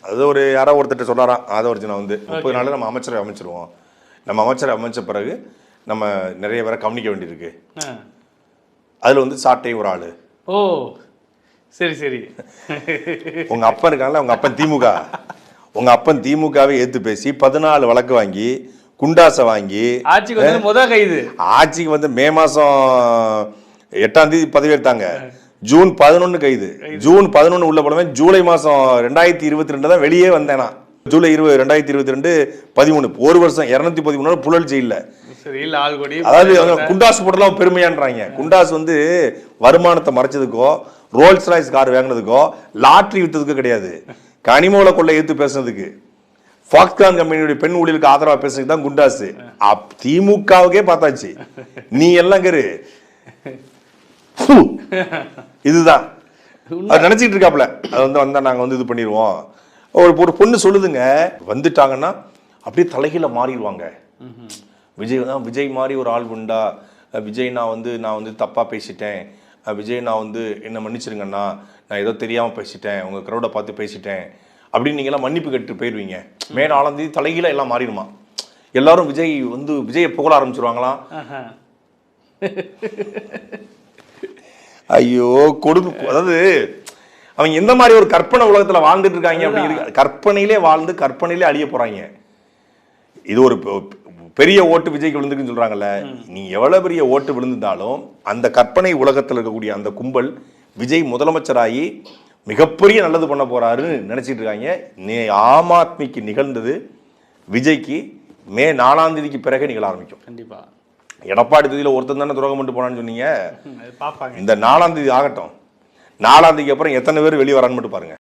அது ஒரு யாரோ ஒருத்தர் சொல்கிறாராம் ஆதவர்ஜுனா வந்து 30 நாளில் நம்ம அமைச்சரை அமைச்சிருவோம். நம்ம அமைச்சரை அமைச்ச பிறகு நம்ம நிறைய பேரை கவனிக்க வேண்டியிருக்கு. அதில் வந்து சாட்டை ஒரு ஆள். ஓ சரி சரி. உங்கள் அப்பன் இருக்காங்களா, உங்கள் அப்பன் திமுக, உங்கள் அப்பன் திமுகவை ஏற்று பேசி 14 வழக்கு வாங்கி குண்டாசை வாங்கி ஆட்சிக்கு வந்து முதல் கைது. ஆட்சிக்கு வந்து மே மாதம் 8ஆம் தேதி பதவியேற்றாங்க. ஜூன் 11 கைது. ஜூன் 11 உள்ள போனவன் ஜூலை மாதம் 2022 தான் வெளியே வந்தேனா. ஜூலை 2022 13 ஒரு வருஷம் 213 நாள் புழல் ஜெயில. அதாவது குண்டாஸ் போட்டலாம் பெருமையான்றாங்க. குண்டாஸ் வந்து வருமானத்தை மறைச்சதுக்கோ ரோல்ஸ் ராய்ஸ் கார் வாங்கினதுக்கோ லாட்ரி வித்ததுக்கோ கிடையாது. கனிமூல கொள்ளை எடுத்து பேசுனதுக்கு ஃபாக்ஸ்கான் கம்பெனியுடைய பெண் ஊழியருக்கு ஆதரவா பேசுறதுக்கு தான் குண்டாஸ். திமுகவுக்கே பார்த்தாச்சு. நீ எல்லாம் கரு இதுதான் அது நினைச்சிட்டு இருக்காப்ல. அது வந்து வந்தா நாங்க வந்து இது பண்ணிடுவோம். ஒரு பொண்ணு சொல்லுதுங்க, வந்துட்டாங்கன்னா அப்படியே தலைகீழ மாறிடுவாங்க. விஜய் மாதிரி ஒரு ஆள் உண்டா, விஜய் நான் வந்து தப்பா பேசிட்டேன், விஜய் நான் வந்து என்ன மன்னிச்சிருங்கண்ணா, நான் ஏதோ தெரியாம பேசிட்டேன், உங்க க்ரௌடை பார்த்து பேசிட்டேன் அப்படின்னு நீங்க எல்லாம் மன்னிப்பு கேட்டு போயிடுவீங்க. மே 4ஆம் தேதி தலைகீழ எல்லாம் மாறிடுமா. எல்லாரும் விஜயை புகழ ஆரம்பிச்சிருவாங்களாம். ஐயோ கொடுமை. அதாவது அவங்க எந்த மாதிரி ஒரு கற்பனை உலகத்துல வாழ்ந்துட்டு இருக்காங்க அப்படிங்கிறது. கற்பனையிலே வாழ்ந்து கற்பனையிலே அழிய போறாங்க. இது ஒரு பெரிய ஓட்டு விஜய்க்கு விழுந்துக்குன்னு சொல்றாங்கல்ல, நீ எவ்வளவு பெரிய ஓட்டு விழுந்தாலும் அந்த கற்பனை உலகத்தில் இருக்கக்கூடிய அந்த கும்பல் விஜய் முதலமைச்சராகி மிகப்பெரிய நல்லது பண்ண போறாருன்னு நினைச்சிட்டு இருக்காங்க. ஆம் ஆத்மிக்கு நிகழ்ந்தது விஜய்க்கு மே 4ஆம் தேதிக்கு பிறகு நிகழ ஆரம்பிக்கும். கண்டிப்பா. எடப்பாடி தொகுதியில் ஒருத்தன் தானே துரோகம் பண்ணிட்டு போனான்னு சொன்னீங்க. இந்த 4ஆம் தேதி ஆகட்டும். 4ஆம் தேதிக்கு அப்புறம் எத்தனை பேர் வெளியே வரான்னு மட்டும் பாருங்க.